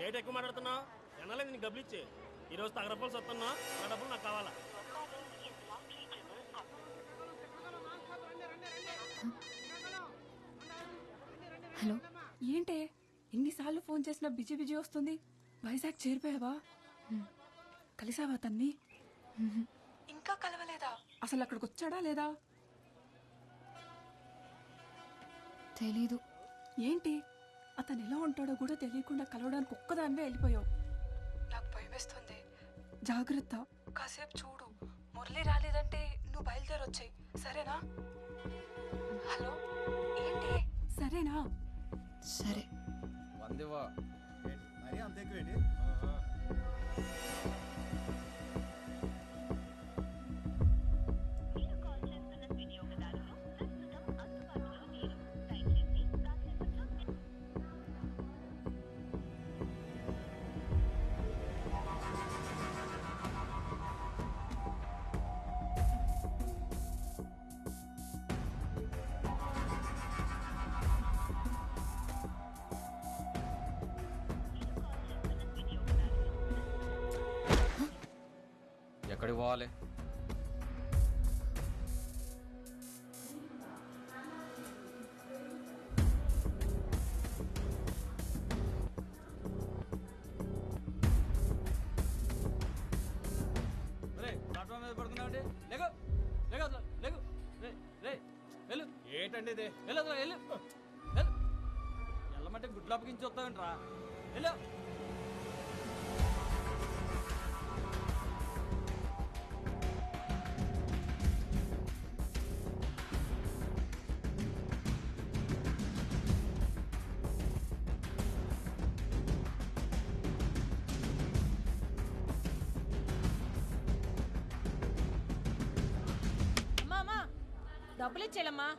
Rate ఎక్కువ మాట్లాడుతున్నావు ఎన్నాలే నేను డబ్బులు ఇచ్చే ఈరోజు తగరపాలు వస్తున్నా నా డబ్బులు నాకు కావాలా. హలో, ఏంటే ఎన్నిసార్లు ఫోన్ చేసినా బిజీ బిజీ వస్తుంది. వైజాగ్ చేరిపోయావా? కలిసావా తన్ని? ఇంకా కలవలేదా? అసలు అక్కడికి వచ్చాడా లేదా? తెలీదు. ఏంటి అతను ఎలా ఉంటాడో కూడా తెలియకుండా కలవడానికి ఒక్కదానివే వెళ్ళిపోయావు. నాకు భయమేస్తుంది. జాగ్రత్త, కాసేపు చూడు. మురళి రాలేదంటే నువ్వు బయలుదేరొచ్చాయి, సరేనా? హలో, ఏంటి? సరేనా? సరే. మరి అంత ఎక్కువేంటి? ఎక్కడికి పోవాలి? ప్లాట్ఫామ్ మీద పడుకున్నావు. లేగు లేగు అసలు లేగు. రే వెళ్ళు. ఏంటండి ఇది? వెళ్ళు అసలు వెళ్ళు. వెళ్ళమంటే గుడ్లు అప్పగించి వస్తావేంట్రా? వెళ్ళు. డబ్బులు ఇచ్చేయాలమ్మా.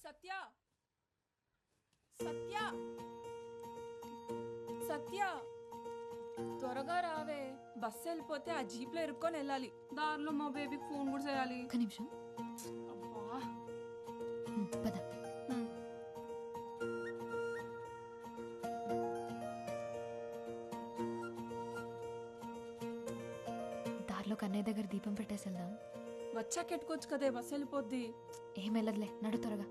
సత్య, సత్య, సత్య, త్వరగా రావే. బస్సు వెళ్ళిపోతే ఆ జీప్ లో ఇరుక్కొని వెళ్ళాలి. దారిలో మా బేబీకి ఫోన్ కూడా చేయాలి. ఒక్క నిమిషం. పద. దారిలో కన్నయ్య దగ్గర దీపం పెట్టేసి వెళ్దాం. వచ్చాక ఎట్టుకోవచ్చు కదే, బస్సు వెళ్ళిపోద్ది. ఏం వెళ్ళదులే, నడు త్వరగా.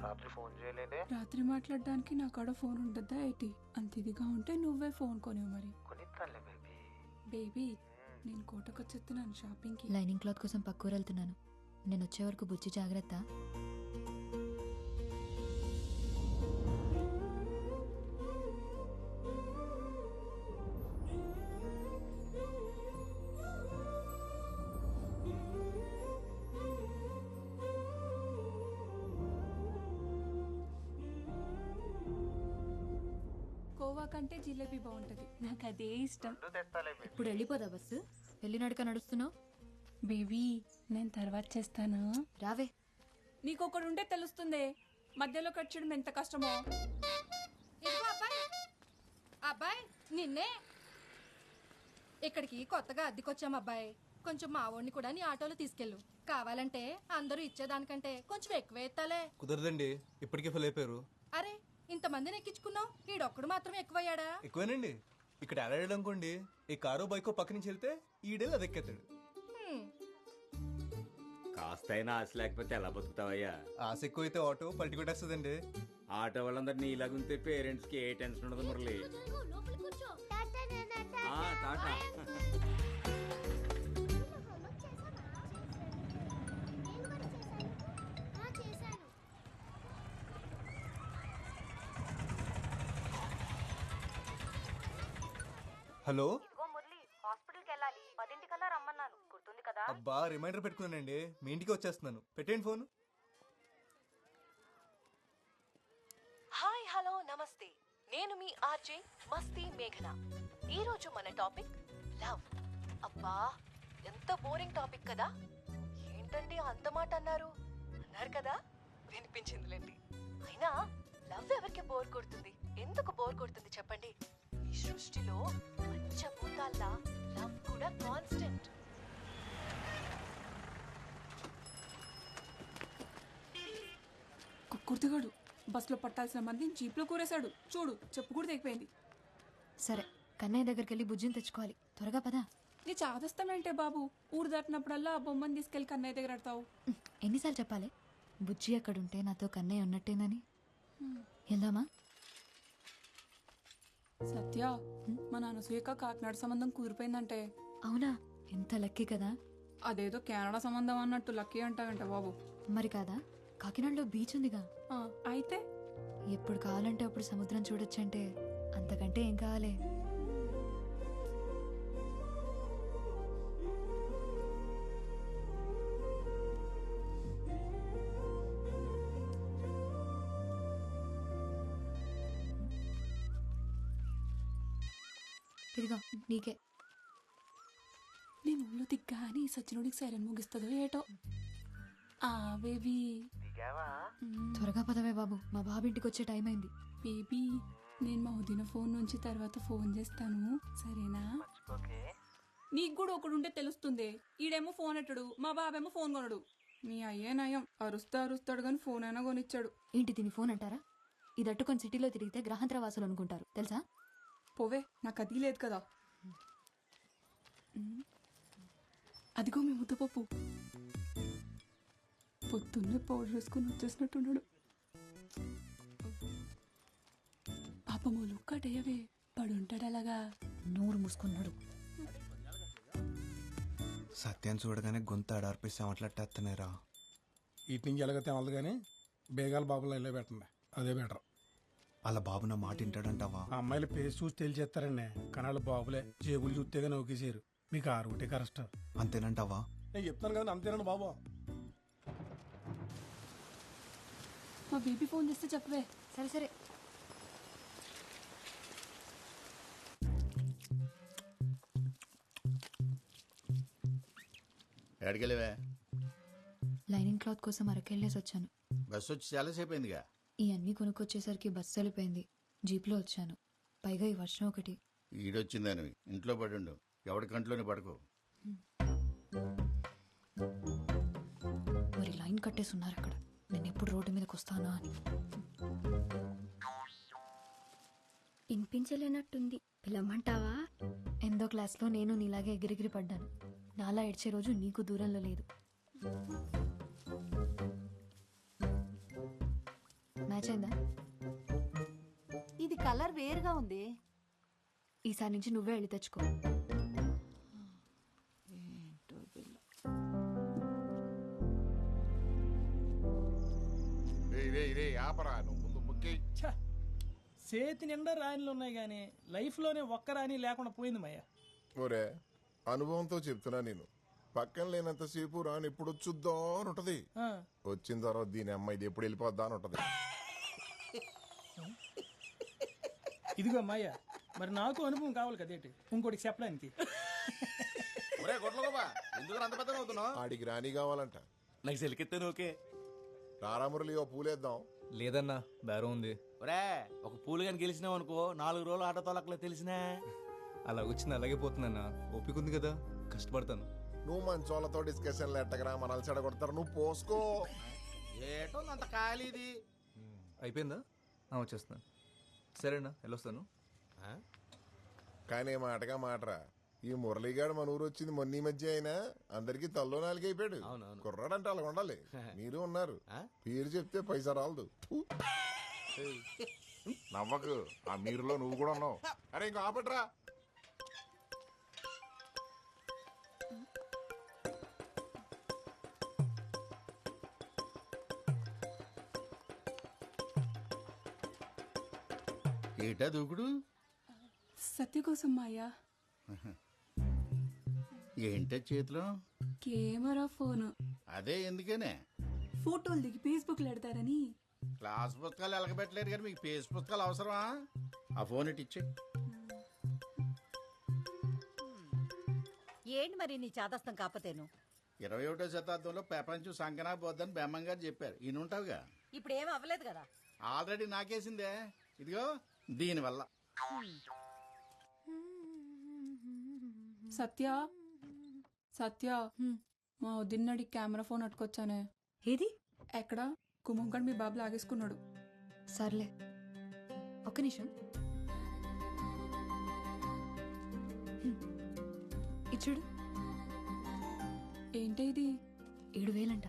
రాత్రి ఫోన్ చేయలేదే? రాత్రి మాట్లాడడానికి నా కాడ ఫోన్ ఉంటుందా ఏంటి? అంత ఇదిగా ఉంటే నువ్వే ఫోన్ కొనివు మరి. కొనిస్తానులే బేబీ. బేబీ, నేను కోటకొచ్చేస్తున్నాను షాపింగ్కి. లైనింగ్ క్లాత్ కోసం పక్కూరు వెళ్తున్నాను. నేను వచ్చే వరకు బుజ్జి జాగ్రత్త. కోవా కంటే జిలేబీ బాగుంటది, నాకు అదే ఇష్టం. ఇప్పుడు వెళ్ళిపోదా బస్సు? వెళ్ళి నడక నడుస్తున్నావు. బేబీ, నేను తర్వాత చేస్తాను. రావే. నీకు ఒకడు ఉంటే తెలుస్తుంది మధ్యలో కట్ చేయడం ఎంత కష్టమో. ఇదిగో అబ్బాయి, అబ్బాయి నిన్నే. ఇక్కడికి కొత్తగా అద్దెకొచ్చాం అబ్బాయి. కొంచెం మా వాడిని కూడా నీ ఆటోలో తీసుకెళ్ళు. కావాలంటే అందరూ ఇచ్చేదానికంటే కొంచెం ఎక్కువ ఎత్తాలే. కుదరదండి, ఇప్పటికే ఫుల్ అయిపోయారు. అరే, ఇంతమందిని ఎక్కించుకున్నావు, ఈడొక్కడు మాత్రం ఎక్కువయ్యాడా? ఎక్కువేనండి. ఇక్కడ ఆడాడు అనుకోండి, ఈ కారో బైకో పక్క నుంచి వెళ్తే ఈడేళ్ళు అది ఎక్కేస్తాడు. కాస్తైనా ఆశ లేకపోతే ఎలా బతుకుతావయ్యా? ఆశ ఎక్కువైతే ఆటో పల్టి కొట్టేస్తుందండి. ఆటో వాళ్ళందరినీ ఇలాగుంటే పేరెంట్స్ కి ఏ టెన్షన్ ఉండదు మురళి. టాటా. హలో ఇదిగో మురళి హాస్పిటల్కి వెళ్ళాలి 10ంటికల్లా రమ్మన్నాను గుర్తుంది కదా. అబ్బా రిమైండర్ పెట్టుకున్నానండి, మీ ఇంటికి వచ్చేస్తున్నాను. పెట్టేయండి ఫోన్. హాయ్ హలో నమస్తే, నేను మీ ఆర్జే మస్తీ మేఘన. ఈరోజు మన టాపిక్ లవ్. అబ్బా ఎంత బోరింగ్ టాపిక్ కదా. ఏంటండి అంత మాట అన్నారు కదా, వినిపించిందిలేండి. అయినా లవ్ ఎవరికి బోర్ కొడుతుంది, ఎందుకు బోర్ కొడుతుంది చెప్పండి. ఈ సృష్టిలో పంచభూతాల్లా లవ్ కూడా కాన్స్టెంట్. కుర్తిగాడు బస్సులో పట్టాల్సిన మందిని జీప్లో కూరేశాడు చూడు, చెప్పు కూడా తెగిపోయింది. సరే కన్నయ్య దగ్గరికి వెళ్ళి బుజ్జిని తెచ్చుకోవాలి, త్వరగా పదా. నీ చాదస్తామేంటే బాబు, ఊరు దాటినప్పుడల్లా ఆ బొమ్మని తీసుకెళ్ళి కన్నయ్య దగ్గర ఆడతావు. ఎన్నిసార్లు చెప్పాలి బుజ్జి అక్కడుంటే నాతో కన్నయ్య ఉన్నట్టేనని. వెళ్దామా? సత్య, మా నాన్న సూయక కాకినాడ సంబంధం కుదిరిపోయిందంటే. అవునా, ఎంత లక్కీ కదా. అదేదో కెనడా సంబంధం అన్నట్టు లక్కీ అంటావంట బాబు. మరి కాదా, కాకినాడలో బీచ్ ఉందిగా. అయితే ఎప్పుడు కావాలంటే అప్పుడు సముద్రం చూడొచ్చంటే అంతకంటే ఏం కావాలి. ఇదిగో నీకే. నేను ఊళ్ళో దిగ్గాని సచ్చినుడికి సైరన్ ముగిస్తుందో ఏటో. ఆ బేబీ త్వరగా పదవే బాబు, మా బాబింటికి వచ్చే టైం అయింది. బేబీ, నేను మా వదిన ఫోన్ నుంచి తర్వాత ఫోన్ చేస్తాను, సరేనా? నీకు కూడా ఒకడుంటే తెలుస్తుంది. ఈడేమో ఫోన్ ఎట్టడు, మా బాబేమో ఫోన్ కొనడు. మీ అయ్యే నయం, అరుస్తాడు కానీ ఫోన్ అయినా కొనిచ్చాడు. ఏంటి దీని ఫోన్ అంటారా? ఇది అట్టుకొని సిటీలో తిరిగితే గ్రహాంతర వాసులు అనుకుంటారు తెలుసా. పోవే, నాకు అది లేదు కదా. అదిగో మీ ముద్దపప్పు పొద్దున్నే పౌడర్ వేసుకుని వచ్చేసినట్టున్నాడు. పాపమూలు ఒక్కటేయవే, పడుంటాడు అలాగా. నోరు మూసుకున్నాడు. సత్యాన్ని చూడగానే గొంతు ఆడార్పిస్తే మాట్లాడేస్తున్నారా. ఇటు నుంచి ఎలాగైతే అవ్వదు కానీ బేగాల బాబులో ఇలా పెట్టండి, అదే బెటర్. అలా బాబు నా మాట వింటాడంటావా? ఆ అమ్మాయిల పేరు చూసి తెలిచేస్తారండి, కానీ వాళ్ళ బాబులే జేబులు చూస్తేగా నౌకేసారు. మీకు ఆ రూటే కరెక్ట్. అంతేనంటావా? నేను చెప్తాను కదా, అంతేనండి బాబు. మా బేబీ ఫోన్ చేస్తే చెప్పవే. సరే సరే. ఎక్కడికెళ్ళవే? లైనింగ్ క్లాత్ కోసం అరకెళ్ళేసి వచ్చాను. బస్సు వచ్చి చాలాసేపు అయిందిగా. ఇవన్నీ కొనుక్కొచ్చేసరికి బస్సు వెళ్ళిపోయింది. జీప్లో వచ్చాను, పైగా ఈ వర్షం ఒకటి. ఈడొచ్చిందని ఇంట్లో పడుండు, ఎవడి కంట్లోనే పడకు. మరి లైన్ కట్టేసి ఉన్నారు అక్కడ, నేను ఎప్పుడు రోడ్డు మీదకి వస్తానా అని. వినిపించలేనట్టుంది, పిలవమంటావా? ఎందో క్లాస్లో నేను నీలాగే ఎగిరెగిరి పడ్డాను. నాలా ఏడ్చే రోజు నీకు దూరంలో లేదు. మ్యాచ్ అయిందా? ఇది కలర్ వేరుగా ఉంది. ఈసారి నుంచి నువ్వే వెళ్ళి తెచ్చుకో. చేతి నిండా రాణిలు ఉన్నాయి కానీ లైఫ్లోనే ఒక్క రాణి లేకుండా పోయింది మయ్య. ఒరే, అనుభవంతో చెప్తున్నా, నేను పక్కన లేనంతసేపు రాని ఎప్పుడు వచ్చుద్దాం అని ఉంటది. వచ్చిన తర్వాత దీని అమ్మాయి ఇది ఎప్పుడు వెళ్ళిపోద్దా అని ఉంటది. ఇదిగో మాయ, మరి నాకు అనుభవం కావాలి కదేటి, ఇంకోటికి చెప్పడానికి. ఆడికి రాణి కావాలంట. నాకు సెలికెత్తాను. ఓకే రారామురళి, ఓ పూలేద్దాం. లేదన్నా, బేరం ఉంది. ఒరే, ఒక పూలు కానీ గెలిచినావు అనుకో, 4 రోజులు ఆటో తొలకలే తెలిసినా. అలా వచ్చింది అలాగే పోతుందన్నా, ఓపిక ఉంది కదా, కష్టపడతాను. నువ్వు మంచోళ్ళతో డిస్కషన్లు ఎట్టగరా, మనల్ని చెడగొడతారు. నువ్వు పోసుకో. ఏటో అంత ఖాళీది. అయిపోయిందా? వచ్చేస్తున్నాను. సరేనా, వెళ్ళొస్తాను. కానీ మాటగా మాటరా, ఈ మురళీగాడు మన ఊరు వచ్చింది మొన్న ఈ మధ్య అయినా అందరికి తల్లో నాలుగు అయిపోయాడు. కుర్రాడంటే అలా ఉండాలి. మీరు ఉన్నారు, పేరు చెప్తే పైసా రాలదు. నవ్వకు, ఆ మీరులో నువ్వు కూడా ఉన్నావు. అరే ఇంకా ఆపట్రా. ఏటా దూకుడు? సత్య కోసం మాయా. ఏంటే చేతిలో? Camera phone. అదే ఎందుకనే? ఫోటోలు దిగి ఫేస్బుక్ లో పెడతారని. క్లాస్ పుస్తకాలు ఎలకబెట్టలేరు కానీ మీకు పేజ్ పుస్తకాలు అవసరమా? ఆ ఫోన్ ఇటు ఇచ్చే. ఏంటి మరి నీ చాదస్తం కాకపోతేను? 21వ శతాబ్దంలో ప్రపంచం సంకనా పోద్దని బెమ్మం గారు చెప్పారు. ఈయనుంటావుగా. ఇప్పుడు ఏం అవ్వలేదు కదా. ఆల్రెడీ నాకేసిందే. ఇదిగో దీనివల్ల. సత్య సత్య మా వదిన్నడి కెమెరా ఫోన్ అట్టుకొచ్చానే. ఏది? ఎక్కడ? కుమంకడ్ మీ బాబు లాగేసుకున్నాడు. సర్లే, ఒక్క నిమిషం. ఇచ్చుడు. ఏంటి ఇది? 7,000 అంట.